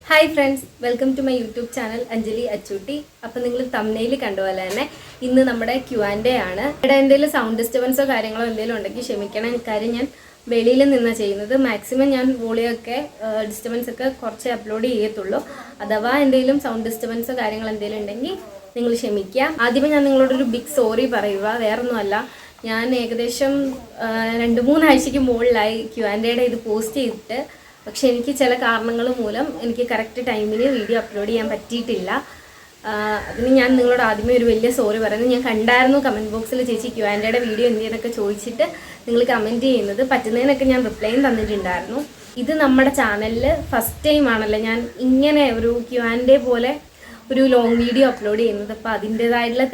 Hi friends, welcome to my YouTube channel Anjali Achutty. അപ്പം നിങ്ങൾ thumbnail കണ്ടുപോലെ തന്നെ ഇന്ന് നമ്മുടെ Q&A ആണ്. ഇവിടെ എന്തെങ്കിലും സൗണ്ട് ഡിസ്റ്റർബൻസോ കാര്യങ്ങളോ എന്തെങ്കിലും ഉണ്ടെങ്കിൽ ക്ഷമിക്കണം. കാര്യം ഞാൻ വെളിയിൽ നിന്നാണ് ചെയ്യുന്നത്. മാക്സിമം ഞാൻ വോളിയൊക്കെ ഡിസ്റ്റർബൻസ് ഒക്കെ കുറച്ച് അപ്ലോഡ് ചെയ്യത്തുള്ളൂ. അഥവാ എന്തെങ്കിലും സൗണ്ട് ഡിസ്റ്റർബൻസോ കാര്യങ്ങളോ എന്തെങ്കിലും ഉണ്ടെങ്കിൽ നിങ്ങൾ ക്ഷമിക്കുക. ആദ്യമേ ഞാൻ നിങ്ങളോടൊരു ബിഗ് സോറി പറയുക. വേറൊന്നുമല്ല, ഞാൻ ഏകദേശം 2-3 ആഴ്ചയ്ക്ക് മുകളിലായി Q&Aയുടെ ഇത് പോസ്റ്റ് ചെയ്തിട്ട്. പക്ഷെ എനിക്ക് ചില കാരണങ്ങൾ മൂലം എനിക്ക് കറക്റ്റ് ടൈമിന് വീഡിയോ അപ്ലോഡ് ചെയ്യാൻ പറ്റിയിട്ടില്ല. അതിന് ഞാൻ നിങ്ങളോട് ആദ്യമേ ഒരു വലിയ സോറി പറയുന്നത്. ഞാൻ കണ്ടായിരുന്നു കമൻറ്റ് ബോക്സിൽ ചേച്ചി Q&Aയുടെ വീഡിയോ എന്തെന്നൊക്കെ ചോദിച്ചിട്ട് നിങ്ങൾ കമൻറ്റ് ചെയ്യുന്നത്. പറ്റുന്നതിനൊക്കെ ഞാൻ റിപ്ലൈയും തന്നിട്ടുണ്ടായിരുന്നു. ഇത് നമ്മുടെ ചാനലിൽ ഫസ്റ്റ് ടൈം ആണല്ലോ ഞാൻ ഇങ്ങനെ ഒരു Q&A പോലെ ഒരു ലോങ് വീഡിയോ അപ്ലോഡ് ചെയ്യുന്നത്. അപ്പോൾ അതിൻ്റേതായിട്ടുള്ള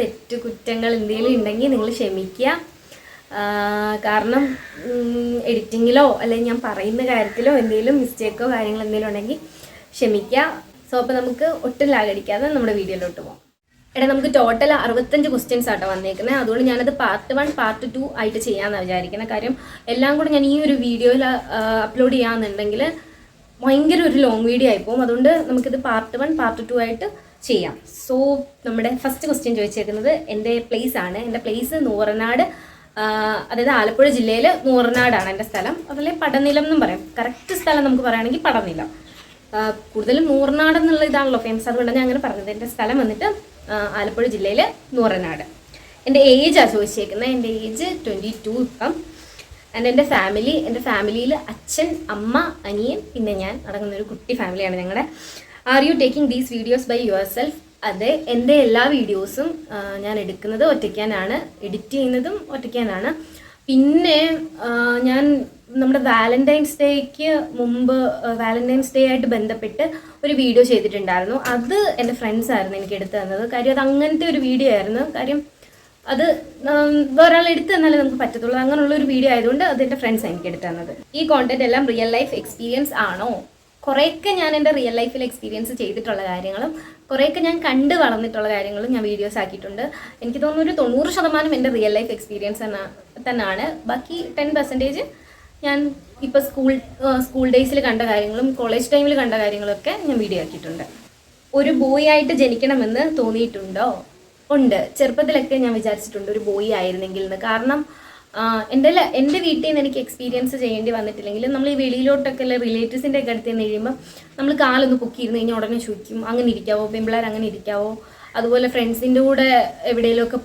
കുറ്റങ്ങൾ എന്തെങ്കിലും ഉണ്ടെങ്കിൽ നിങ്ങൾ ക്ഷമിക്കുക. കാരണം എഡിറ്റിങ്ങിലോ അല്ലെങ്കിൽ ഞാൻ പറയുന്ന കാര്യത്തിലോ എന്തെങ്കിലും മിസ്റ്റേക്കോ കാര്യങ്ങളോ എന്തെങ്കിലും ഉണ്ടെങ്കിൽ ക്ഷമിക്കുക. സോ അപ്പോൾ നമുക്ക് ഒട്ടും ലാഗടിക്കാതെ നമ്മുടെ വീഡിയോയിലോട്ട് പോകാം. നമുക്ക് ടോട്ടൽ 65 ക്വസ്റ്റ്യൻസ് ആട്ടോ വന്നേക്കുന്നത്. അതുകൊണ്ട് ഞാനത് പാർട്ട് 1 പാർട്ട് 2 ആയിട്ട് ചെയ്യാമെന്നാണ് വിചാരിക്കുന്നത്. കാര്യം എല്ലാം കൂടെ ഞാൻ ഈ ഒരു വീഡിയോയിൽ അപ്ലോഡ് ചെയ്യാമെന്നുണ്ടെങ്കിൽ ഭയങ്കര ഒരു ലോങ് വീഡിയോ ആയിപ്പോവും. അതുകൊണ്ട് നമുക്കിത് പാർട്ട് 1 പാർട്ട് 2 ആയിട്ട് ചെയ്യാം. സോ നമ്മുടെ ഫസ്റ്റ് ക്വസ്റ്റ്യൻ ചോദിച്ചേക്കുന്നത് എൻ്റെ പ്ലേസ് ആണ്. എൻ്റെ പ്ലേസ് നൂറനാട്, അതായത് ആലപ്പുഴ ജില്ലയിൽ നൂറനാടാണ് എൻ്റെ സ്ഥലം. അതുപോലെ പടനിലം എന്നും പറയും. കറക്റ്റ് സ്ഥലം നമുക്ക് പറയുകയാണെങ്കിൽ പടനിലം. കൂടുതലും നൂറനാട് എന്നുള്ള ഇതാണല്ലോ ഫേമസ്, അതുകൊണ്ടാണ് ഞാൻ അങ്ങനെ പറഞ്ഞത്. എൻ്റെ സ്ഥലം വന്നിട്ട് ആലപ്പുഴ ജില്ലയിൽ നൂറനാട്. എൻ്റെ ഏജാണ് ചോദിച്ചേക്കുന്നത്. എൻ്റെ ഏജ് 22 ഇപ്പം. എൻ്റെ ഫാമിലിയിൽ അച്ഛൻ, അമ്മ, അനിയൻ, പിന്നെ ഞാൻ അടങ്ങുന്നൊരു കുട്ടി ഫാമിലിയാണ് ഞങ്ങളുടെ. Are you taking these videos by your self? അതെ, എൻ്റെ എല്ലാ വീഡിയോസും ഞാൻ എടുക്കുന്നത് ഒറ്റയ്ക്കാനാണ്, എഡിറ്റ് ചെയ്യുന്നതും ഒറ്റയ്ക്കാനാണ്. പിന്നെ ഞാൻ നമ്മുടെ വാലന്റൈൻസ് ഡേക്ക് മുമ്പ് വാലന്റൈൻസ് ഡേ ആയിട്ട് ബന്ധപ്പെട്ട് ഒരു വീഡിയോ ചെയ്തിട്ടുണ്ടായിരുന്നു. അത് എൻ്റെ ഫ്രണ്ട്സ് ആയിരുന്നു എനിക്ക് എടുത്തു തന്നത്. കാര്യം അത് അങ്ങനത്തെ ഒരു വീഡിയോ ആയിരുന്നു. കാര്യം അത് ഒരാൾ എടുത്തു തന്നാലേ നമുക്ക് പറ്റത്തുള്ളൂ. അങ്ങനെയുള്ള ഒരു വീഡിയോ ആയതുകൊണ്ട് അത് എൻ്റെ ഫ്രണ്ട്സ് എനിക്ക് എടുത്തു തന്നത്. ഈ കോണ്ടന്റ് എല്ലാം റിയൽ ലൈഫ് എക്സ്പീരിയൻസ് ആണോ? കുറേയൊക്കെ ഞാൻ എൻ്റെ റിയൽ ലൈഫിൽ എക്സ്പീരിയൻസ് ചെയ്തിട്ടുള്ള കാര്യങ്ങളും കുറേയൊക്കെ ഞാൻ കണ്ട് വളർന്നിട്ടുള്ള കാര്യങ്ങളും ഞാൻ വീഡിയോസ് ആക്കിയിട്ടുണ്ട്. എനിക്ക് തോന്നുന്നു ഒരു 90% എൻ്റെ റിയൽ ലൈഫ് എക്സ്പീരിയൻസ് തന്നെയാണ്. ബാക്കി 10% ഞാൻ ഇപ്പോൾ സ്കൂൾ ഡേയ്സിൽ കണ്ട കാര്യങ്ങളും കോളേജ് ടൈമിൽ കണ്ട കാര്യങ്ങളൊക്കെ ഞാൻ വീഡിയോ ആക്കിയിട്ടുണ്ട്. ഒരു ബോയ് ആയിട്ട് ജനിക്കണമെന്ന് തോന്നിയിട്ടുണ്ടോ? ഉണ്ട്. ചെറുപ്പത്തിലൊക്കെ ഞാൻ വിചാരിച്ചിട്ടുണ്ട് ഒരു ബോയ് ആയിരുന്നെങ്കിൽ എന്ന്. കാരണം എൻ്റെ വീട്ടിൽ നിന്ന് എനിക്ക് എക്സ്പീരിയൻസ് ചെയ്യേണ്ടി വന്നിട്ടില്ലെങ്കിൽ നമ്മൾ ഈ വെളിയിലോട്ടൊക്കെ അല്ല റിലേറ്റീവ്സിൻ്റെ ഒക്കെ അടുത്ത് നിന്ന് കഴിയുമ്പോൾ നമ്മൾ കാലൊന്ന് പൊക്കിയിരുന്ന് കഴിഞ്ഞാൽ ഉടനെ ചോദിക്കും, അങ്ങനെ ഇരിക്കാവോ, പെൺപിള്ളേർ അങ്ങനെ ഇരിക്കാവോ. അതുപോലെ ഫ്രണ്ട്സിൻ്റെ കൂടെ എവിടെയെങ്കിലുമൊക്കെ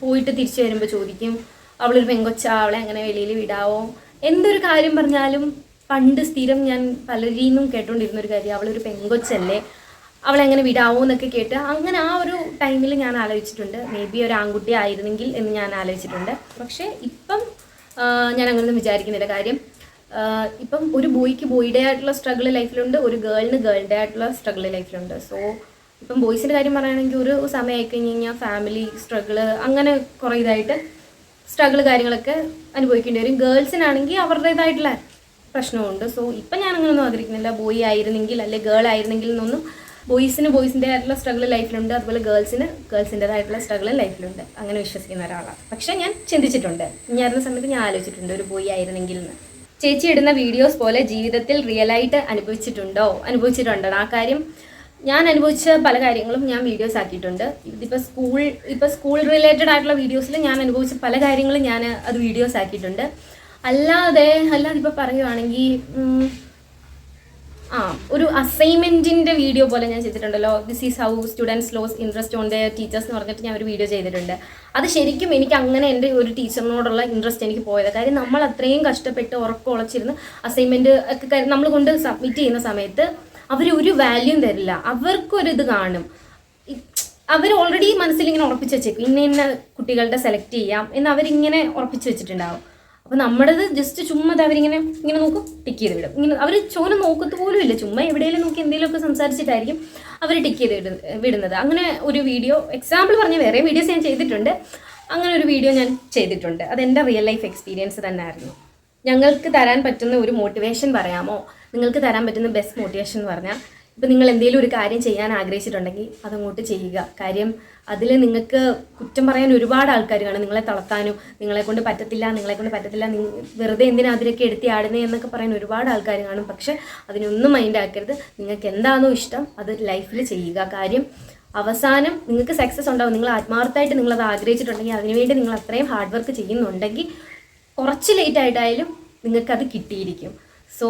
പോയിട്ട് തിരിച്ചു വരുമ്പോൾ ചോദിക്കും, അവളൊരു പെങ്കൊച്ചാ, അവളെ അങ്ങനെ വെളിയിൽ വിടാവോ. എന്തൊരു കാര്യം പറഞ്ഞാലും പണ്ട് സ്ഥിരം ഞാൻ പലരിൽ നിന്നും കേട്ടോണ്ടിരുന്നൊരു കാര്യം, അവളൊരു പെങ്കൊച്ചല്ലേ, അവളെങ്ങനെ വിടാവോ എന്നൊക്കെ കേട്ട് അങ്ങനെ ആ ഒരു ടൈമിൽ ഞാൻ ആലോചിച്ചിട്ടുണ്ട്. മേ ബി ഒരു ആൺകുട്ടി ആയിരുന്നെങ്കിൽ എന്ന് ഞാൻ ആലോചിച്ചിട്ടുണ്ട്. പക്ഷേ ഇപ്പം ഞാൻ അങ്ങനെയൊന്നും വിചാരിക്കുന്നില്ല. കാര്യം ഇപ്പം ഒരു ബോയ്ക്ക് ബോയുടെ ആയിട്ടുള്ള സ്ട്രഗിൾ ലൈഫിലുണ്ട്, ഒരു ഗേളിന് ഗേളിൻ്റെ ആയിട്ടുള്ള സ്ട്രഗിൾ ലൈഫിലുണ്ട്. സോ ഇപ്പം ബോയ്സിൻ്റെ കാര്യം പറയുകയാണെങ്കിൽ ഒരു സമയം ആയിക്കഴിഞ്ഞ് കഴിഞ്ഞാൽ ഫാമിലി സ്ട്രഗിള് അങ്ങനെ കുറേ ഇതായിട്ട് സ്ട്രഗിൾ കാര്യങ്ങളൊക്കെ അനുഭവിക്കേണ്ടി വരും. ഗേൾസിനാണെങ്കിൽ അവരുടേതായിട്ടുള്ള പ്രശ്നമുണ്ട്. സോ ഇപ്പം ഞാൻ അങ്ങനെയൊന്നും ആഗ്രഹിക്കുന്നില്ല. ബോയ് ആയിരുന്നെങ്കിൽ അല്ലെ ഗേൾ ആയിരുന്നെങ്കിൽ എന്നൊന്നും. ബോയ്സിൻ്റെ ആയിട്ടുള്ള സ്ട്രഗിൾ ലൈഫിലുണ്ട്, അതുപോലെ ഗേൾസിൻ്റെതായിട്ടുള്ള സ്ട്രഗിൾ ലൈഫിലുണ്ട്. അങ്ങനെ വിശ്വസിക്കുന്ന ഒരാളാണ്. പക്ഷേ ഞാൻ ചിന്തിച്ചിട്ടുണ്ട്, ഞാനിരുന്ന സമയത്ത് ഞാൻ ആലോചിച്ചിട്ടുണ്ട് ഒരു ബോയ് ആയിരുന്നെങ്കിൽ എന്ന്. ചേച്ചി ഇടുന്ന വീഡിയോസ് പോലെ ജീവിതത്തിൽ റിയലായിട്ട് അനുഭവിച്ചിട്ടുണ്ടോ? ആ കാര്യം ഞാൻ അനുഭവിച്ച പല കാര്യങ്ങളും ഞാൻ വീഡിയോസ് ആക്കിയിട്ടുണ്ട്. ഇപ്പോൾ സ്കൂൾ റിലേറ്റഡ് ആയിട്ടുള്ള വീഡിയോസിൽ ഞാൻ അനുഭവിച്ച പല കാര്യങ്ങളും ഞാൻ അത് വീഡിയോസ് ആക്കിയിട്ടുണ്ട്. അല്ലാതെ ഇപ്പോൾ പറയുവാണെങ്കിൽ ഒരു അസൈൻമെൻറ്റിൻ്റെ വീഡിയോ പോലെ ഞാൻ ചെയ്തിട്ടുണ്ടല്ലോ. This is how students lose interest on the teachers എന്ന് പറഞ്ഞിട്ട് ഞാൻ ഒരു വീഡിയോ ചെയ്തിട്ടുണ്ട്. അത് ശരിക്കും എനിക്ക് അങ്ങനെ എൻ്റെ ഒരു ടീച്ചറിനോടുള്ള ഇൻട്രസ്റ്റ് എനിക്ക് പോയത്. കാര്യം നമ്മൾ അത്രയും കഷ്ടപ്പെട്ട് ഉറക്കമുളച്ചിരുന്ന് അസൈൻമെൻറ്റ് ഒക്കെ നമ്മൾ കൊണ്ട് സബ്മിറ്റ് ചെയ്യുന്ന സമയത്ത് അവർ ഒരു വാല്യൂം തരില്ല. അവർക്കൊരിത് കാണും. അവർ ഓൾറെഡി മനസ്സിലിങ്ങനെ ഉറപ്പിച്ച് വെച്ചേക്കും, ഇന്ന കുട്ടികളുടെ സെലക്ട് ചെയ്യാം എന്ന് അവരിങ്ങനെ ഉറപ്പിച്ച് വെച്ചിട്ടുണ്ടാവും. അപ്പോൾ നമ്മുടേത് ജസ്റ്റ് ചുമ്മാ അവരിങ്ങനെ നോക്കും, ടിക്ക് ചെയ്ത് വിടും. ഇങ്ങനെ അവർ ചോന നോക്കത്ത് പോലും ഇല്ല, ചുമ്മാ എവിടെയെങ്കിലും നോക്കി എന്തെങ്കിലുമൊക്കെ സംസാരിച്ചിട്ടായിരിക്കും അവർ ടിക്ക് ചെയ്ത് വിടുന്നത്. അങ്ങനെ ഒരു വീഡിയോ എക്സാമ്പിൾ പറഞ്ഞ് വേറെ വീഡിയോസ് ഞാൻ ചെയ്തിട്ടുണ്ട്. അങ്ങനെ ഒരു വീഡിയോ ഞാൻ ചെയ്തിട്ടുണ്ട്. അതെൻ്റെ റിയൽ ലൈഫ് എക്സ്പീരിയൻസ് തന്നെ ആയിരുന്നു. ഞങ്ങൾക്ക് തരാൻ പറ്റുന്ന ഒരു മോട്ടിവേഷൻ പറയാമോ? നിങ്ങൾക്ക് തരാൻ പറ്റുന്ന ബെസ്റ്റ് മോട്ടിവേഷൻ എന്ന് പറഞ്ഞാൽ ഇപ്പം നിങ്ങൾ എന്തെങ്കിലും ഒരു കാര്യം ചെയ്യാൻ ആഗ്രഹിച്ചിട്ടുണ്ടെങ്കിൽ അതങ്ങോട്ട് ചെയ്യുക. കാര്യം അതിൽ നിങ്ങൾക്ക് കുറ്റം പറയാൻ ഒരുപാട് ആൾക്കാർ കാണും. നിങ്ങളെ തളർത്താനും നിങ്ങളെക്കൊണ്ട് പറ്റത്തില്ല വെറുതെ എന്തിനാ അതിലൊക്കെ എടുത്തി ആടുന്നേ എന്നൊക്കെ പറയാൻ ഒരുപാട് ആൾക്കാർ കാണും. പക്ഷെ അതിനൊന്നും മൈൻഡ് ആക്കരുത്. നിങ്ങൾക്ക് എന്താണോ ഇഷ്ടം അത് ലൈഫിൽ ചെയ്യുക. കാര്യം അവസാനം നിങ്ങൾക്ക് സക്സസ് ഉണ്ടാവും. നിങ്ങൾ ആത്മാർത്ഥമായിട്ട് നിങ്ങളത് ആഗ്രഹിച്ചിട്ടുണ്ടെങ്കിൽ അതിനുവേണ്ടി നിങ്ങൾ അത്രയും ഹാർഡ് വർക്ക് ചെയ്യുന്നുണ്ടെങ്കിൽ കുറച്ച് ലേറ്റ് ആയിട്ടായാലും നിങ്ങൾക്കത് കിട്ടിയിരിക്കും. സോ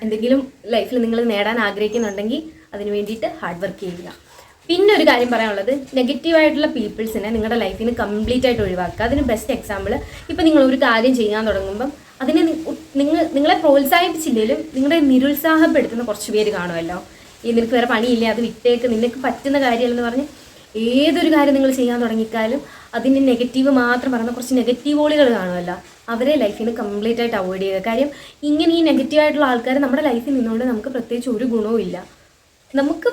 എന്തെങ്കിലും ലൈഫിൽ നിങ്ങൾ നേടാൻ ആഗ്രഹിക്കുന്നുണ്ടെങ്കിൽ അതിന് വേണ്ടിയിട്ട് ഹാർഡ് വർക്ക് ചെയ്യുക. പിന്നെ ഒരു കാര്യം പറയാനുള്ളത്, നെഗറ്റീവായിട്ടുള്ള പീപ്പിൾസിനെ നിങ്ങളുടെ ലൈഫിൽ നിന്ന് കംപ്ലീറ്റ് ആയിട്ട് ഒഴിവാക്കുക. അതിന് ബെസ്റ്റ് എക്സാമ്പിൾ, ഇപ്പം നിങ്ങൾ ഒരു കാര്യം ചെയ്യാൻ തുടങ്ങുമ്പം അതിനെ നിങ്ങളെ പ്രോത്സാഹിപ്പിച്ചില്ലെങ്കിലും നിങ്ങളെ നിരുത്സാഹപ്പെടുത്തുന്ന കുറച്ച് പേര് കാണുമല്ലോ. നിനക്ക് വേറെ പണിയില്ലേ, അത് വിട്ടേക്ക്, നിനക്ക് പറ്റുന്ന കാര്യമല്ലെന്ന് പറഞ്ഞ് ഏതൊരു കാര്യം നിങ്ങൾ ചെയ്യാൻ തുടങ്ങിക്കാലും അതിന് നെഗറ്റീവ് മാത്രം പറയുന്ന കുറച്ച് നെഗറ്റീവോളികൾ കാണുമല്ലോ. അവരെ ലൈഫിൽ നിന്ന് കംപ്ലീറ്റ് ആയിട്ട് അവോയ്ഡ് ചെയ്യുക. കാര്യം ഇങ്ങനെ ഈ നെഗറ്റീവായിട്ടുള്ള ആൾക്കാർ നമ്മുടെ ലൈഫിൽ നിന്നുകൊണ്ട് നമുക്ക് പ്രത്യേകിച്ച് ഒരു ഗുണവും ഇല്ല. നമുക്ക്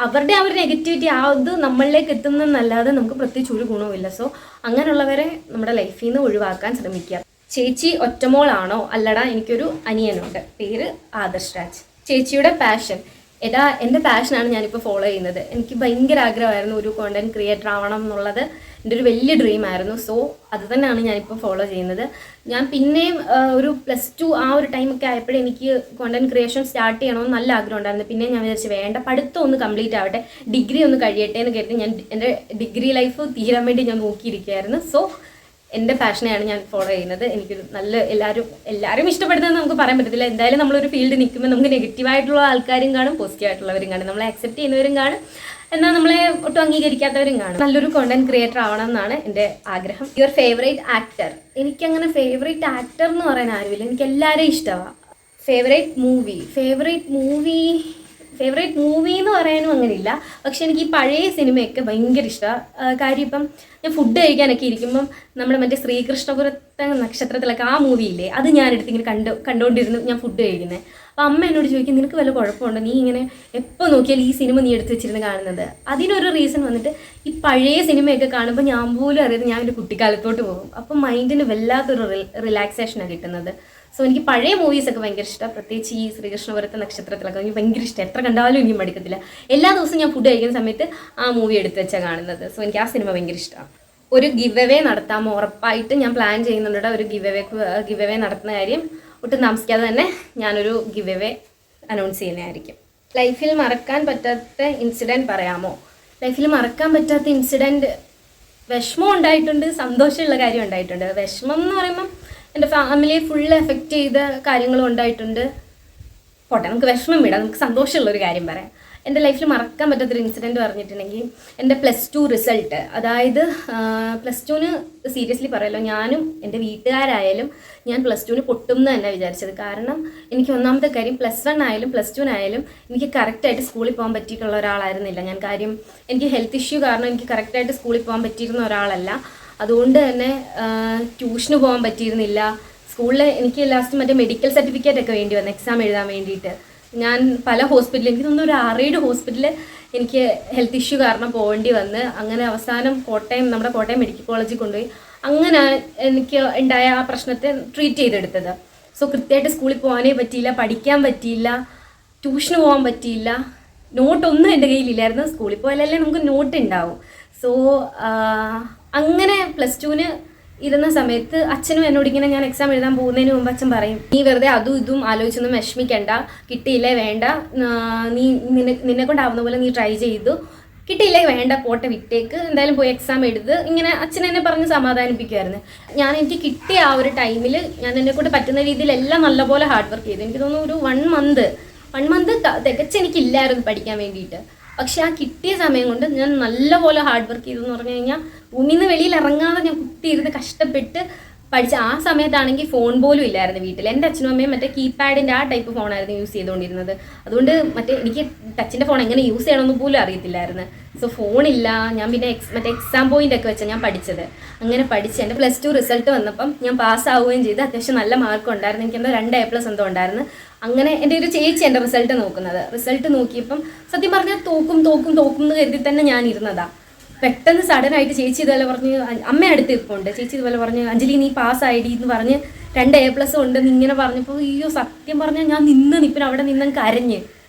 അവരുടെ ആ ഒരു നെഗറ്റിവിറ്റി അത് നമ്മളിലേക്ക് എത്തുന്നതെന്നല്ലാതെ നമുക്ക് പ്രത്യേകിച്ച് ഒരു ഗുണവും ഇല്ല. സോ അങ്ങനെയുള്ളവരെ നമ്മുടെ ലൈഫിൽ നിന്ന് ഒഴിവാക്കാൻ ശ്രമിക്കുക. ചേച്ചി ഒറ്റമോളാണോ? അല്ലടാ, എനിക്കൊരു അനിയനുണ്ട്, പേര് ആദർശ് രാജ്. ചേച്ചിയുടെ പാഷൻ? എൻ്റെ പാഷനാണ് ഞാനിപ്പോൾ ഫോളോ ചെയ്യുന്നത്. എനിക്ക് ഭയങ്കര ആഗ്രഹമായിരുന്നു ഒരു കോണ്ടന്റ് ക്രിയേറ്റർ ആവണം എന്നുള്ളത്. എൻ്റെ ഒരു വലിയ ഡ്രീം ആയിരുന്നു. സോ അത് തന്നെയാണ് ഞാനിപ്പോൾ ഫോളോ ചെയ്യുന്നത്. ഞാൻ പിന്നെയും ഒരു +2 ആ ഒരു ടൈമൊക്കെ ആയപ്പോഴേ എനിക്ക് കോണ്ടന്റ് ക്രിയേഷൻ സ്റ്റാർട്ട് ചെയ്യണമെന്ന് നല്ല ആഗ്രഹം ഉണ്ടായിരുന്നു. പിന്നെ ഞാൻ വിചാരിച്ചു വേണ്ട, പഠിത്തം ഒന്ന് കംപ്ലീറ്റ് ആവട്ടെ, ഡിഗ്രി ഒന്ന് കഴിയട്ടെ എന്ന് കരുതി ഞാൻ എൻ്റെ ഡിഗ്രി ലൈഫ് തീരാൻ വേണ്ടി ഞാൻ നോക്കിയിരിക്കുകയായിരുന്നു. സോ എൻ്റെ പാഷനെയാണ് ഞാൻ ഫോളോ ചെയ്യുന്നത്. എനിക്കൊരു നല്ല എല്ലാവരും ഇഷ്ടപ്പെടുന്നതെന്ന് നമുക്ക് പറയാൻ പറ്റത്തില്ല. എന്തായാലും നമ്മളൊരു ഫീൽഡ് നിൽക്കുമ്പോൾ നമുക്ക് നെഗറ്റീവായിട്ടുള്ള ആൾക്കാരും കാണും, പോസിറ്റീവായിട്ടുള്ളവരും കാണും, നമ്മളെ അക്സെപ്റ്റ് ചെയ്യുന്നവരും കാണും, എന്നാൽ നമ്മളെ ഒട്ടും അംഗീകരിക്കാത്തവരും കാണും. നല്ലൊരു കോണ്ടന്റ് ക്രിയേറ്റർ ആവണം എന്നാണ് എൻ്റെ ആഗ്രഹം. Your favourite actor? എനിക്കങ്ങനെ ഫേവറേറ്റ് ആക്ടർ എന്ന് പറയാൻ ആരുമില്ല, എനിക്ക് എല്ലാവരെയും ഇഷ്ടമാണ്. ഫേവറേറ്റ് മൂവി എന്ന് പറയാനും അങ്ങനെയില്ല. പക്ഷെ എനിക്ക് ഈ പഴയ സിനിമയൊക്കെ ഭയങ്കര ഇഷ്ടമാണ്. കാര്യം ഇപ്പം ഞാൻ ഫുഡ് കഴിക്കാനൊക്കെ ഇരിക്കുമ്പം നമ്മുടെ മറ്റേ ശ്രീകൃഷ്ണപുരത്തെ നക്ഷത്രത്തിലൊക്കെ ആ മൂവിയില്ലേ, അത് ഞാനെടുത്ത് ഇങ്ങനെ കണ്ടുകൊണ്ടിരുന്നു ഞാൻ ഫുഡ് കഴിക്കുന്നത്. അപ്പോൾ അമ്മ എന്നോട് ചോദിക്കും, നിനക്ക് വല്ല കുഴപ്പമുണ്ടോ, നീ ഇങ്ങനെ എപ്പോൾ നോക്കിയാൽ ഈ സിനിമ നീ എടുത്ത് വെച്ചിരുന്ന് കാണുന്നത്? അതിനൊരു റീസൺ വന്നിട്ട് ഈ പഴയ സിനിമയൊക്കെ കാണുമ്പോൾ ഞാൻ പോലും അറിയാതെ ഞാൻ എൻ്റെ കുട്ടിക്കാലത്തോട്ട് പോകും. അപ്പം മൈൻഡിന് വല്ലാത്തൊരു റിലാക്സേഷനാണ് കിട്ടുന്നത്. സോ എനിക്ക് പഴയ മൂവീസൊക്കെ ഭയങ്കര ഇഷ്ടമാണ്. പ്രത്യേകിച്ച് ഈ ശ്രീകൃഷ്ണപുരത്തെ നക്ഷത്രത്തിലൊക്കെ എനിക്ക് ഭയങ്കര ഇഷ്ടം. എത്ര കണ്ടാലും എനിക്ക് മടുക്കത്തില്ല. എല്ലാ ദിവസവും ഞാൻ ഫുഡ് കഴിക്കുന്ന സമയത്ത് ആ മൂവി എടുത്ത് വെച്ചാൽ കാണുന്നത്. സോ എനിക്ക് ആ സിനിമ ഭയങ്കര ഇഷ്ടമാണ്. ഒരു ഗിവ് അവേ നടത്താമോ? ഉറപ്പായിട്ട് ഞാൻ പ്ലാൻ ചെയ്യുന്നുണ്ട് ഒരു ഗിവ് അവേ നടത്തുന്ന കാര്യം. ഒട്ടും താമസിക്കാതെ തന്നെ ഞാനൊരു ഗിവ് അവേ അനൗൺസ് ചെയ്യുന്നതായിരിക്കും. ലൈഫിൽ മറക്കാൻ പറ്റാത്ത ഇൻസിഡൻറ്റ് പറയാമോ? ലൈഫിൽ മറക്കാൻ പറ്റാത്ത ഇൻസിഡൻറ്റ്, വിഷമം ഉണ്ടായിട്ടുണ്ട്, സന്തോഷമുള്ള കാര്യം ഉണ്ടായിട്ടുണ്ട്. വിഷമം എന്ന് പറയുമ്പം എൻ്റെ ഫാമിലിയെ ഫുള്ള് എഫക്റ്റ് ചെയ്ത കാര്യങ്ങളും ഉണ്ടായിട്ടുണ്ട്. പോട്ടെ, നമുക്ക് വിഷമം വിടാം, നമുക്ക് സന്തോഷമുള്ളൊരു കാര്യം പറയാം. എൻ്റെ ലൈഫിൽ മറക്കാൻ പറ്റാത്തൊരു ഇൻസിഡൻറ്റ് പറഞ്ഞിട്ടുണ്ടെങ്കിൽ എൻ്റെ +2 റിസൾട്ട്. അതായത് +2ന് സീരിയസ്ലി പറയല്ലോ, ഞാനും എൻ്റെ വീട്ടുകാരായാലും ഞാൻ +2ന് പൊട്ടും എന്ന് തന്നെ വിചാരിച്ചത്. കാരണം എനിക്ക് ഒന്നാമത്തെ കാര്യം +1 ആയാലും +2നായാലും എനിക്ക് കറക്റ്റായിട്ട് സ്കൂളിൽ പോകാൻ പറ്റിയിട്ടുള്ള ഒരാളായിരുന്നില്ല ഞാൻ. കാര്യം എനിക്ക് ഹെൽത്ത് ഇഷ്യൂ കാരണം എനിക്ക് കറക്റ്റായിട്ട് സ്കൂളിൽ പോകാൻ പറ്റിയിരുന്ന ഒരാളല്ല. അതുകൊണ്ട് തന്നെ ട്യൂഷന് പോകാൻ പറ്റിയിരുന്നില്ല. സ്കൂളിൽ എനിക്ക് ലാസ്റ്റ് മറ്റേ മെഡിക്കൽ സർട്ടിഫിക്കറ്റ് ഒക്കെ വേണ്ടി വന്നു എക്സാം എഴുതാൻ വേണ്ടിയിട്ട്. ഞാൻ പല ഹോസ്പിറ്റലിൽ, എനിക്ക് തോന്നുന്നു ഒരു 6-7 ഹോസ്പിറ്റലിൽ എനിക്ക് ഹെൽത്ത് ഇഷ്യൂ കാരണം പോകേണ്ടി വന്ന്. അങ്ങനെ അവസാനം നമ്മുടെ കോട്ടയം മെഡിക്കൽ കോളേജിൽ കൊണ്ടുപോയി. അങ്ങനെ എനിക്ക് ഉണ്ടായ ആ പ്രശ്നത്തെ ട്രീറ്റ് ചെയ്തെടുത്തത്. സോ കൃത്യമായിട്ട് സ്കൂളിൽ പോകാനേ പറ്റിയില്ല, പഠിക്കാൻ പറ്റിയില്ല, ട്യൂഷന് പോകാൻ പറ്റിയില്ല, നോട്ടൊന്നും എൻ്റെ കയ്യിലില്ലായിരുന്നു. സ്കൂളിൽ പോയാലല്ലേ നമുക്ക് നോട്ട് ഉണ്ടാവും. സോ അങ്ങനെ +2ന് ഇരുന്ന സമയത്ത് അച്ഛനും എന്നോട് ഇങ്ങനെ, ഞാൻ എക്സാം എഴുതാൻ പോകുന്നതിന് മുമ്പ് അച്ഛൻ പറയും, നീ വെറുതെ അതും ഇതും ആലോചിച്ചൊന്നും വിഷമിക്കണ്ട, കിട്ടിയില്ലേ വേണ്ട, നീ നിന്നെ കൊണ്ടാവുന്ന പോലെ നീ ട്രൈ ചെയ്തു, കിട്ടിയില്ലേ വേണ്ട, പോട്ടെ വിട്ടേക്ക്, എന്തായാലും പോയി എക്സാം എഴുത്, ഇങ്ങനെ അച്ഛൻ എന്നെ പറഞ്ഞ് സമാധാനിപ്പിക്കുമായിരുന്നു. എനിക്ക് കിട്ടിയ ആ ഒരു ടൈമിൽ ഞാൻ എന്നെക്കൊണ്ട് പറ്റുന്ന രീതിയിലെല്ലാം നല്ലപോലെ ഹാർഡ് വർക്ക് ചെയ്തു. എനിക്ക് തോന്നുന്നു ഒരു 1 മന്ത് തികച്ചെനിക്കില്ലായിരുന്നു പഠിക്കാൻ വേണ്ടിയിട്ട്. പക്ഷെ ആ കിട്ടിയ സമയം കൊണ്ട് ഞാൻ നല്ലപോലെ ഹാർഡ് വർക്ക് ചെയ്തു എന്ന് പറഞ്ഞു കഴിഞ്ഞാൽ റൂമിൽ നിന്ന് വെളിയിൽ ഇറങ്ങാതെ ഞാൻ കുത്തിയിരുന്ന് കഷ്ടപ്പെട്ട് പഠിച്ച. ആ സമയത്താണെങ്കിൽ ഫോൺ പോലും ഇല്ലായിരുന്നു വീട്ടിൽ. എൻ്റെ അച്ഛനും അമ്മയും മറ്റേ കീപാഡിൻ്റെ ആ ടൈപ്പ് ഫോണായിരുന്നു യൂസ് ചെയ്തുകൊണ്ടിരുന്നത്. അതുകൊണ്ട് എനിക്ക് ടച്ചിൻ്റെ ഫോൺ എങ്ങനെ യൂസ് ചെയ്യണമെന്ന് പോലും അറിയത്തില്ലായിരുന്നു. സോ ഫോണില്ല. ഞാൻ പിന്നെ മറ്റേ എക്സാം പോയിൻ്റ് ഒക്കെ വെച്ചാൽ ഞാൻ പഠിച്ചത്. അങ്ങനെ പഠിച്ച് എൻ്റെ +2 റിസൾട്ട് വന്നപ്പം ഞാൻ പാസ്സാവുകയും ചെയ്ത്. അത്യാവശ്യം നല്ല മാർക്ക് ഉണ്ടായിരുന്നു. എനിക്ക് എന്തോ 2 A+ എന്തോ ഉണ്ടായിരുന്നു. അങ്ങനെ എൻ്റെ ഒരു ചേച്ചി എൻ്റെ റിസൾട്ട് നോക്കുന്നത്. റിസൾട്ട് നോക്കിയപ്പം സത്യം പറഞ്ഞാൽ തോക്കും എന്ന് കരുതി തന്നെ ഞാൻ ഇരുന്നതാണ്. പെട്ടെന്ന് സഡനായിട്ട് ചേച്ചി ഇതുപോലെ പറഞ്ഞ്, അമ്മ അടുത്ത് ഇരിപ്പുണ്ട്, ചേച്ചി ഇതുപോലെ പറഞ്ഞ്, അഞ്ജലി നീ പാസ്സായിടി എന്ന് പറഞ്ഞ് 2 A+ ഉണ്ടെന്ന് ഇങ്ങനെ പറഞ്ഞപ്പോൾ അയ്യോ സത്യം പറഞ്ഞാൽ ഞാൻ നിപ്പിന് അവിടെ നിന്ന് കരഞ്ഞ്.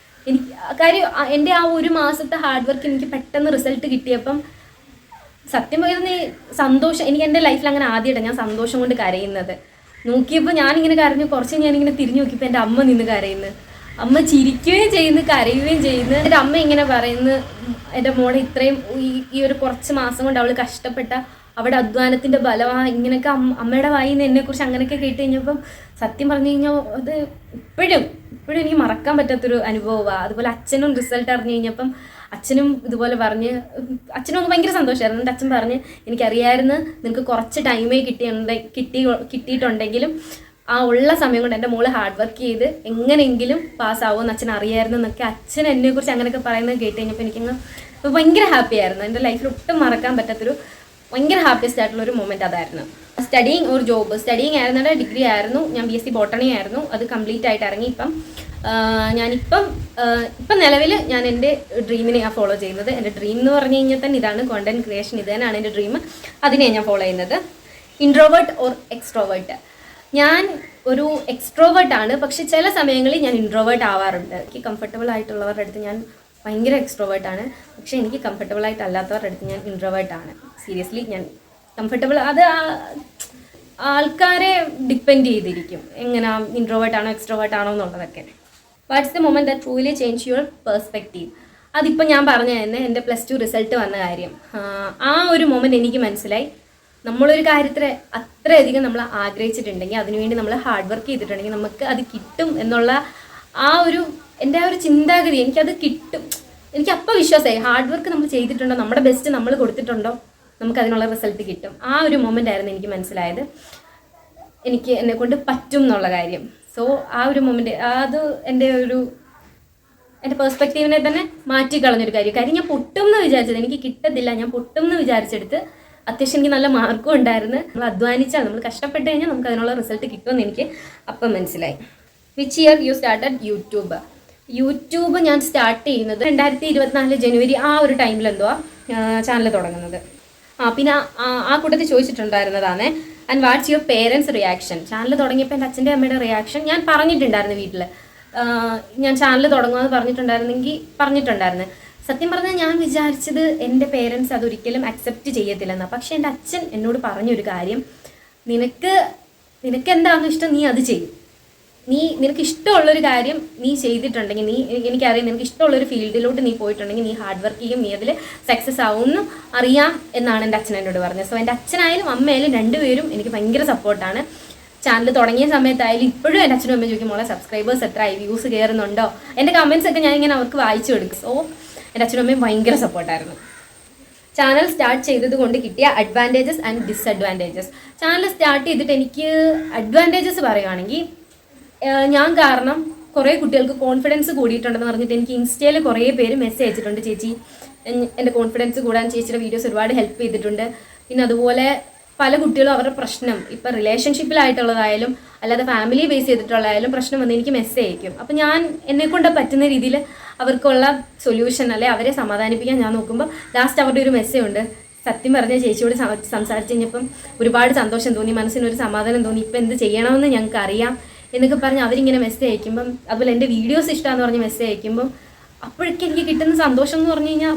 എനിക്ക് കാര്യം എൻ്റെ ആ ഒരു മാസത്തെ ഹാർഡ് വർക്ക് എനിക്ക് പെട്ടെന്ന് റിസൾട്ട് കിട്ടിയപ്പം സത്യം പറയുന്ന സന്തോഷം. എനിക്ക് എൻ്റെ ലൈഫിൽ അങ്ങനെ ആദ്യമായിട്ടാണ് ഞാൻ സന്തോഷം കൊണ്ട് കരയുന്നത്. നോക്കിയപ്പോൾ ഞാനിങ്ങനെ കരഞ്ഞു. കുറച്ച് ഞാനിങ്ങനെ തിരിഞ്ഞു നോക്കിയപ്പോൾ എൻ്റെ അമ്മ നിന്ന് കരയുന്നു. അമ്മ ചിരിക്കുകയും ചെയ്യുന്നു, കരയുകയും ചെയ്യുന്നു. എൻ്റെ അമ്മ ഇങ്ങനെ പറയുന്നു, എൻ്റെ മോളെ ഇത്രയും ഈ ഒരു കുറച്ച് മാസം കൊണ്ട് അവൾ കഷ്ടപ്പെട്ട അവിടെ അധ്വാനത്തിൻ്റെ ബലമാണ് ഇങ്ങനെയൊക്കെ അമ്മയുടെ വായിൽ നിന്ന് എന്നെക്കുറിച്ച് അങ്ങനെയൊക്കെ കേട്ട് കഴിഞ്ഞപ്പം സത്യം പറഞ്ഞു കഴിഞ്ഞാൽ അത് ഇപ്പോഴും എനിക്ക് മറക്കാൻ പറ്റാത്തൊരു അനുഭവമാണ്. അതുപോലെ അച്ഛനും റിസൾട്ട് അറിഞ്ഞു കഴിഞ്ഞപ്പം അച്ഛനും ഇതുപോലെ പറഞ്ഞ്, അച്ഛനും ഭയങ്കര സന്തോഷമായിരുന്നു. എൻ്റെ അച്ഛൻ പറഞ്ഞ്, എനിക്കറിയാമായിരുന്നു നിനക്ക് കുറച്ച് ടൈമേ കിട്ടിയിട്ടുണ്ടെങ്കിലും ആ ഉള്ള സമയം കൊണ്ട് എൻ്റെ മോള് ഹാർഡ് വർക്ക് ചെയ്ത് എങ്ങനെയെങ്കിലും പാസ്സാവുമെന്ന് അച്ഛൻ അറിയായിരുന്നു എന്നൊക്കെ അച്ഛൻ എന്നെക്കുറിച്ച് അങ്ങനെയൊക്കെ പറയുന്നത് കേട്ട് കഴിഞ്ഞപ്പോൾ എനിക്കങ്ങ് ഭയങ്കര ഹാപ്പി ആയിരുന്നു. എൻ്റെ ലൈഫിൽ ഒട്ടും മറക്കാൻ പറ്റാത്തൊരു ഭയങ്കര ഹാപ്പിയസ്റ്റ് ആയിട്ടുള്ളൊരു മൊമെൻറ്റ് അതായിരുന്നു. സ്റ്റഡിങ് ഒരു ജോബ്. സ്റ്റഡിങ് ആയിരുന്നത് ഡിഗ്രി ആയിരുന്നു. ഞാൻ BSc ബോട്ടണി ആയിരുന്നു. അത് കംപ്ലീറ്റ് ആയിട്ട് ഇറങ്ങി. ഇപ്പം നിലവിൽ ഞാൻ എൻ്റെ ഡ്രീമിനെയാണ് ഫോളോ ചെയ്യുന്നത്. എൻ്റെ ഡ്രീം എന്ന് പറഞ്ഞു കഴിഞ്ഞാൽ തന്നെ ഇതാണ്, കോണ്ടന്റ് ക്രിയേഷൻ. ഇത് തന്നെയാണ് എൻ്റെ ഡ്രീം. അതിനെയാണ് ഞാൻ ഫോളോ ചെയ്യുന്നത്. Introvert or extrovert. ഞാൻ ഒരു എക്സ്ട്രോവേർട്ടാണ്, പക്ഷെ ചില സമയങ്ങളിൽ ഞാൻ ഇൻട്രോവേർട്ട് ആവാറുണ്ട്. എനിക്ക് കംഫർട്ടബിൾ ആയിട്ടുള്ളവരുടെ അടുത്ത് ഞാൻ ഭയങ്കര എക്സ്ട്രോവേർട്ടാണ്, പക്ഷേ എനിക്ക് കംഫർട്ടബിൾ ആയിട്ടല്ലാത്തവരുടെ അടുത്ത് ഞാൻ ഇൻട്രോവേർട്ടാണ്. സീരിയസ്ലി ഞാൻ കംഫർട്ടബിൾ, അത് ആൾക്കാരെ ഡിപ്പെൻഡ് ചെയ്തിരിക്കും എങ്ങനെ ഇൻട്രോവേർട്ടാണോ എക്സ്ട്രോവേർട്ടാണോ എന്നുള്ളതൊക്കെ. What's the moment that truly change your perspective. അതിപ്പോൾ ഞാൻ പറഞ്ഞ തന്നെ എൻ്റെ +2 റിസൾട്ട് വന്ന കാര്യം. ആ ഒരു മൊമെൻറ്റ് എനിക്ക് മനസ്സിലായി, നമ്മളൊരു കാര്യത്തിൽ അത്രയധികം നമ്മൾ ആഗ്രഹിച്ചിട്ടുണ്ടെങ്കിൽ, അതിനുവേണ്ടി നമ്മൾ ഹാർഡ് വർക്ക് ചെയ്തിട്ടുണ്ടെങ്കിൽ നമുക്ക് അത് കിട്ടും എന്നുള്ള എൻ്റെ ആ ഒരു ചിന്താഗതി, എനിക്കത് കിട്ടും. എനിക്കപ്പോൾ വിശ്വാസമായി, ഹാർഡ് വർക്ക് നമ്മൾ ചെയ്തിട്ടുണ്ടോ, നമ്മുടെ ബെസ്റ്റ് നമ്മൾ കൊടുത്തിട്ടുണ്ടോ, നമുക്കതിനുള്ള റിസൾട്ട് കിട്ടും. ആ ഒരു മൊമെൻ്റ് ആയിരുന്നു എനിക്ക് മനസ്സിലായത്, എനിക്ക് എന്നെക്കൊണ്ട് പറ്റും എന്നുള്ള കാര്യം. സോ ആ ഒരു മൊമെൻറ്റ് അത് എൻ്റെ പെർസ്പെക്റ്റീവിനെ തന്നെ മാറ്റിക്കളഞ്ഞൊരു കാര്യം. ഞാൻ പൊട്ടും എന്ന് വിചാരിച്ചത് എനിക്ക് കിട്ടത്തില്ല, ഞാൻ പൊട്ടും എന്ന് വിചാരിച്ചെടുത്ത് അത്യാവശ്യം എനിക്ക് നല്ല മാർക്കും ഉണ്ടായിരുന്നു. നമ്മൾ അധ്വാനിച്ചാൽ, നമ്മൾ കഷ്ടപ്പെട്ട് കഴിഞ്ഞാൽ നമുക്ക് അതിനുള്ള റിസൾട്ട് കിട്ടുമെന്ന് എനിക്ക് അപ്പം മനസ്സിലായി. Which year you started YouTube? YouTube ഞാൻ സ്റ്റാർട്ട് ചെയ്യുന്നത് 2024 ജനുവരി ആ ഒരു ടൈമിലെന്തോ ചാനൽ തുടങ്ങുന്നത്. പിന്നെ ആ കൂട്ടത്തിൽ ചോദിച്ചിട്ടുണ്ടായിരുന്നതാണ്, and what's your parents reaction? Channel തുടങ്ങിയപ്പോൾ എൻ്റെ അച്ഛൻ്റെ അമ്മയുടെ റിയാക്ഷൻ ഞാൻ പറഞ്ഞിട്ടുണ്ടായിരുന്നു വീട്ടിൽ. ഞാൻ ചാനൽ തുടങ്ങുമെന്ന് പറഞ്ഞിട്ടുണ്ടായിരുന്നു. സത്യം പറഞ്ഞാൽ ഞാൻ വിചാരിച്ചത് എൻ്റെ പേരൻസ് അതൊരിക്കലും അക്സെപ്റ്റ് ചെയ്യത്തില്ലെന്നാണ്. പക്ഷേ എൻ്റെ അച്ഛൻ എന്നോട് പറഞ്ഞൊരു കാര്യം, നിനക്ക് എന്താണെന്ന് ഇഷ്ടം നീ അത് ചെയ്യും. നിനക്ക് ഇഷ്ടമുള്ളൊരു കാര്യം നീ ചെയ്തിട്ടുണ്ടെങ്കിൽ, എനിക്കറിയാം നിനക്ക് ഇഷ്ടമുള്ളൊരു ഫീൽഡിലോട്ട് നീ പോയിട്ടുണ്ടെങ്കിൽ നീ ഹാർഡ് വർക്ക് ചെയ്യും, നീ അതിൽ സക്സസ് ആവുമെന്ന് അറിയാം എന്നാണ് എൻ്റെ അച്ഛൻ എന്നോട് പറഞ്ഞത്. സോ എൻ്റെ അച്ഛനായാലും അമ്മയായാലും രണ്ടുപേരും എനിക്ക് ഭയങ്കര സപ്പോർട്ടാണ്. ചാനൽ തുടങ്ങിയ സമയത്തായാലും ഇപ്പോഴും എൻ്റെ അച്ഛനും അമ്മയും ചോദിക്കും, മോളെ സബ്സ്ക്രൈബേഴ്സ് എത്രയായി, വ്യൂസ് കയറുന്നുണ്ടോ, എൻ്റെ കമൻസ് ഒക്കെ ഞാൻ ഇങ്ങനെ അവർക്ക് വായിച്ചു കൊടുക്കും. സോ എൻ്റെ അച്ഛനും അമ്മയും ഭയങ്കര സപ്പോർട്ടായിരുന്നു. ചാനൽ സ്റ്റാർട്ട് ചെയ്തത് കൊണ്ട് കിട്ടിയ advantages and disadvantages. Channel start ചെയ്തിട്ട് എനിക്ക് അഡ്വാൻറ്റേജസ് പറയുകയാണെങ്കിൽ, ഞാൻ കാരണം കുറേ കുട്ടികൾക്ക് കോൺഫിഡൻസ് കൂടിയിട്ടുണ്ടെന്ന് പറഞ്ഞിട്ട് എനിക്ക് ഇൻസ്റ്റയിൽ കുറേ പേര് മെസ്സേജ് അയച്ചിട്ടുണ്ട്, ചേച്ചി എൻ്റെ കോൺഫിഡൻസ് കൂടാൻ ചേച്ചിയുടെ വീഡിയോസ് ഒരുപാട് ഹെൽപ്പ് ചെയ്തിട്ടുണ്ട്. പിന്നെ അതുപോലെ പല കുട്ടികളും അവരുടെ പ്രശ്നം, ഇപ്പം റിലേഷൻഷിപ്പിലായിട്ടുള്ളതായാലും അല്ലാതെ ഫാമിലി ബേസ് ചെയ്തിട്ടുള്ളതായാലും പ്രശ്നം വന്ന് എനിക്ക് മെസ്സേജ് അയക്കും. അപ്പം ഞാൻ എന്നെക്കൊണ്ട് പറ്റുന്ന രീതിയിൽ അവർക്കുള്ള സൊല്യൂഷൻ അല്ലെ അവരെ സമാധാനിപ്പിക്കാൻ ഞാൻ നോക്കുമ്പോൾ ലാസ്റ്റ് അവരുടെ ഒരു മെസ്സേജ് ഉണ്ട്, സത്യം പറഞ്ഞ ചേച്ചിയോട് സംസാരിച്ച് കഴിഞ്ഞപ്പം ഒരുപാട് സന്തോഷം തോന്നി, മനസ്സിനൊരു സമാധാനം തോന്നി, ഇപ്പം എന്ത് ചെയ്യണമെന്ന് ഞങ്ങൾക്ക് അറിയാം എന്നൊക്കെ പറഞ്ഞ് അവരിങ്ങനെ മെസ്സേജ് അയക്കുമ്പം, അതുപോലെ എൻ്റെ വീഡിയോസ് ഇഷ്ടമാണെന്ന് പറഞ്ഞ് മെസ്സേജ് അയക്കുമ്പം അപ്പോഴേക്കും എനിക്ക് കിട്ടുന്ന സന്തോഷം എന്ന് പറഞ്ഞു കഴിഞ്ഞാൽ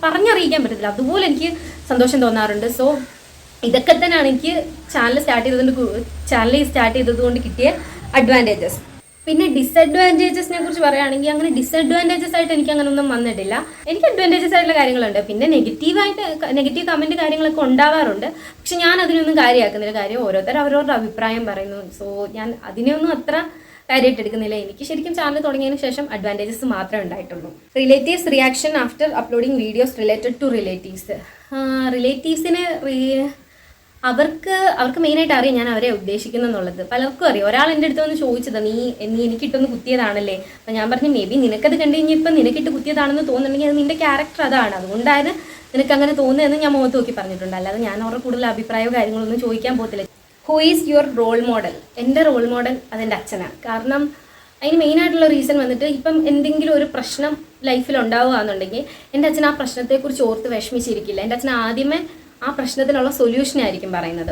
പറഞ്ഞറിയിക്കാൻ പറ്റത്തില്ല, അതുപോലെ എനിക്ക് സന്തോഷം തോന്നാറുണ്ട്. സോ ഇതൊക്കെ തന്നെയാണ് എനിക്ക് ചാനൽ സ്റ്റാർട്ട് ചെയ്തത് കൊണ്ട് കിട്ടിയ അഡ്വാൻറ്റേജസ്. പിന്നെ ഡിസഡ്വാൻറ്റേജസിനെ കുറിച്ച് പറയുകയാണെങ്കിൽ അങ്ങനെ ഡിസഡ്വാൻറ്റേജസ് ആയിട്ട് എനിക്ക് അങ്ങനെ ഒന്നും വന്നിട്ടില്ല. എനിക്ക് അഡ്വാൻറ്റേജസ് ആയിട്ടുള്ള കാര്യങ്ങളുണ്ട്, പിന്നെ നെഗറ്റീവ് കമൻറ്റ് കാര്യങ്ങളൊക്കെ ഉണ്ടാവാറുണ്ട്. പക്ഷെ ഞാൻ അതിനൊന്നും കാര്യമാക്കുന്നില്ല. കാര്യം അവരവരുടെ അഭിപ്രായം പറയുന്നു. സോ ഞാൻ അതിനെയൊന്നും അത്ര കാര്യമായിട്ട് എടുക്കുന്നില്ല. എനിക്ക് ശരിക്കും ചാനൽ തുടങ്ങിയതിന് ശേഷം അഡ്വാൻറ്റേജസ് മാത്രമേ ഉണ്ടായിട്ടുള്ളൂ. Relatives reaction after uploading videos related to റിലേറ്റീവ്സിന് അവർക്ക് മെയിനായിട്ട് അറിയാം ഞാൻ അവരെ ഉദ്ദേശിക്കുന്നെന്നുള്ളത്. പലർക്കും അറിയാം. ഒരാൾ എൻ്റെ അടുത്ത് വന്ന് ചോദിച്ചത്, നീ എനിക്കിട്ടൊന്ന് കുത്തിയതാണല്ലേ? അപ്പം ഞാൻ പറഞ്ഞു, മേ ബി നിനക്കത് കണ്ടു കഴിഞ്ഞപ്പോൾ നിനക്കിട്ട് കുത്തിയതാണെന്ന് തോന്നുന്നുണ്ടെങ്കിൽ അത് നിൻ്റെ ക്യാരക്ടർ അതാണ്, അതുകൊണ്ടാണ് നിനക്ക് അങ്ങനെ തോന്നുന്നതെന്ന് ഞാൻ മുഖത്ത് നോക്കി പറഞ്ഞിട്ടുണ്ട്. അല്ലാതെ ഞാൻ അവരുടെ കൂടുതൽ അഭിപ്രായമോ കാര്യങ്ങളൊന്നും ചോദിക്കാൻ പോകത്തില്ല. Who is your role model? എൻ്റെ റോൾ മോഡൽ അതെൻ്റെ അച്ഛനാണ്. കാരണം അതിന് മെയിനായിട്ടുള്ള റീസൺ വന്നിട്ട്, ഇപ്പം എന്തെങ്കിലും ഒരു പ്രശ്നം ലൈഫിൽ ഉണ്ടാവുകയാണെന്നുണ്ടെങ്കിൽ എൻ്റെ അച്ഛൻ ആ പ്രശ്നത്തെക്കുറിച്ച് ഓർത്ത് വിഷമിച്ചിരിക്കില്ല. എൻ്റെ അച്ഛൻ ആദ്യമേ ആ പ്രശ്നത്തിനുള്ള സൊല്യൂഷനായിരിക്കും പറയുന്നത്.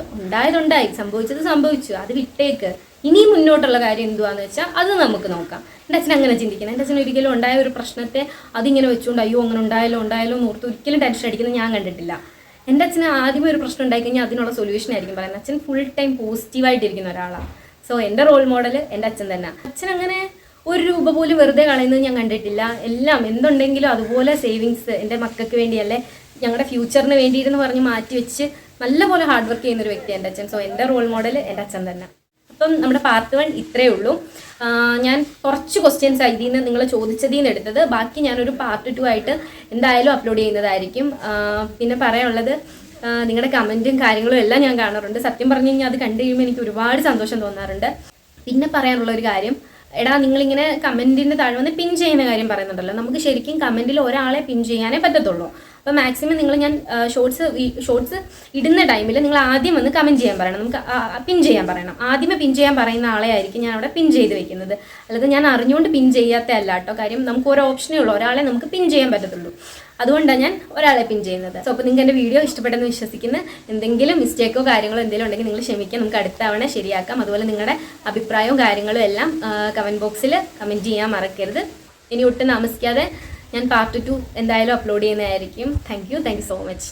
ഉണ്ടായി, സംഭവിച്ചത് സംഭവിച്ചു, അത് വിട്ടേക്ക്, ഇനി മുന്നോട്ടുള്ള കാര്യം എന്തുവാന്ന് വെച്ചാൽ അത് നമുക്ക് നോക്കാം. എൻ്റെ അച്ഛൻ അങ്ങനെ ചിന്തിക്കുന്നത്. എൻ്റെ അച്ഛൻ ഒരിക്കലും ഉണ്ടായ ഒരു പ്രശ്നത്തെ അതിങ്ങനെ വെച്ചുകൊണ്ട് അയ്യോ അങ്ങനെ ഉണ്ടായാലോ എന്ന് ഓർത്ത് ഒരിക്കലും ടെൻഷൻ അടിക്കുന്നത് ഞാൻ കണ്ടിട്ടില്ല. എൻ്റെ അച്ഛന് ആദ്യമേ ഒരു പ്രശ്നം ഉണ്ടായി കഴിഞ്ഞാൽ അതിനുള്ള സൊല്യൂഷൻ ആയിരിക്കും പറയുന്നത്. അച്ഛൻ ഫുൾ ടൈം പോസിറ്റീവായിട്ടിരിക്കുന്ന ഒരാളാണ്. സോ എൻ്റെ റോൾ മോഡൽ എൻ്റെ അച്ഛൻ തന്നെ. അച്ഛൻ അങ്ങനെ ഒരു രൂപ പോലും വെറുതെ കളയുന്നത് ഞാൻ കണ്ടിട്ടില്ല. എല്ലാം എന്തുണ്ടെങ്കിലും അതുപോലെ സേവിങ്സ് എൻ്റെ മക്കൾക്ക് വേണ്ടിയല്ലേ, ഞങ്ങളുടെ ഫ്യൂച്ചറിന് വേണ്ടിയിട്ടെന്ന് പറഞ്ഞ് മാറ്റി വെച്ച് നല്ലപോലെ ഹാർഡ് വർക്ക് ചെയ്യുന്നൊരു വ്യക്തിയാണ് എൻ്റെ അച്ഛൻ. സോ എൻ്റെ റോൾ മോഡൽ എൻ്റെ അച്ഛൻ തന്നെ. അപ്പം നമ്മുടെ പാർട്ട് 1 ഇത്രയേ ഉള്ളൂ. ഞാൻ കുറച്ച് ക്വസ്റ്റ്യൻസ് ഇതിൽ നിന്ന് നിങ്ങൾ ചോദിച്ചതിൽ നിന്ന് എടുത്തത്. ബാക്കി ഞാനൊരു പാർട്ട് 2 ആയിട്ട് എന്തായാലും അപ്ലോഡ് ചെയ്യുന്നതായിരിക്കും. പിന്നെ പറയാനുള്ളത്, നിങ്ങളുടെ കമൻറ്റും കാര്യങ്ങളും എല്ലാം ഞാൻ കാണാറുണ്ട്. സത്യം പറഞ്ഞു കഴിഞ്ഞാൽ അത് കണ്ടു കഴിയുമ്പോൾ എനിക്ക് ഒരുപാട് സന്തോഷം തോന്നാറുണ്ട്. പിന്നെ പറയാനുള്ളൊരു കാര്യം, എടാ നിങ്ങളിങ്ങനെ കമൻറ്റിൻ്റെ താഴെ വന്ന് പിൻ ചെയ്യുന്ന കാര്യം പറയുന്നുണ്ടല്ലോ, നമുക്ക് ശരിക്കും കമൻറ്റിൽ ഒരാളെ പിൻ ചെയ്യാനേ പറ്റത്തുള്ളൂ. അപ്പോൾ മാക്സിമം നിങ്ങൾ ഞാൻ ഷോർട്സ് ഇടുന്ന ടൈമിൽ നിങ്ങൾ ആദ്യം വന്ന് കമൻറ്റ് ചെയ്യാൻ പറയണം, നമുക്ക് പിൻ ചെയ്യാൻ പറയണം. ആദ്യമേ പിൻ ചെയ്യാൻ പറയുന്ന ആളെ ആയിരിക്കും ഞാൻ അവിടെ പിൻ ചെയ്ത് വെക്കുന്നത്. അല്ലാതെ ഞാൻ അറിഞ്ഞുകൊണ്ട് പിൻ ചെയ്യാത്ത അല്ല കേട്ടോ. കാര്യം നമുക്ക് ഒരു ഓപ്ഷനേ ഉള്ളൂ, ഒരാളെ നമുക്ക് പിൻ ചെയ്യാൻ പറ്റത്തുള്ളൂ. അതുകൊണ്ടാണ് ഞാൻ ഒരാളെ പിൻ ചെയ്യുന്നത്. സോ അപ്പോൾ നിങ്ങൾക്ക് എൻ്റെ വീഡിയോ ഇഷ്ടപ്പെട്ടെന്ന് വിശ്വസിക്കുന്നു. എന്തെങ്കിലും മിസ്റ്റേക്കോ കാര്യങ്ങളോ എന്തെങ്കിലും ഉണ്ടെങ്കിൽ നിങ്ങൾ ക്ഷമിക്കാം, നമുക്ക് അടുത്ത തവണ ശരിയാക്കാം. അതുപോലെ നിങ്ങളുടെ അഭിപ്രായവും കാര്യങ്ങളും എല്ലാം കമൻറ്റ് ബോക്സിൽ കമൻറ്റ് ചെയ്യാൻ മറക്കരുത്. ഇനി ഒട്ടും താമസിക്കാതെ ഞാൻ പാർട്ട് 2 എന്തായാലും അപ്ലോഡ് ചെയ്യുന്നതായിരിക്കും. Thank you so much.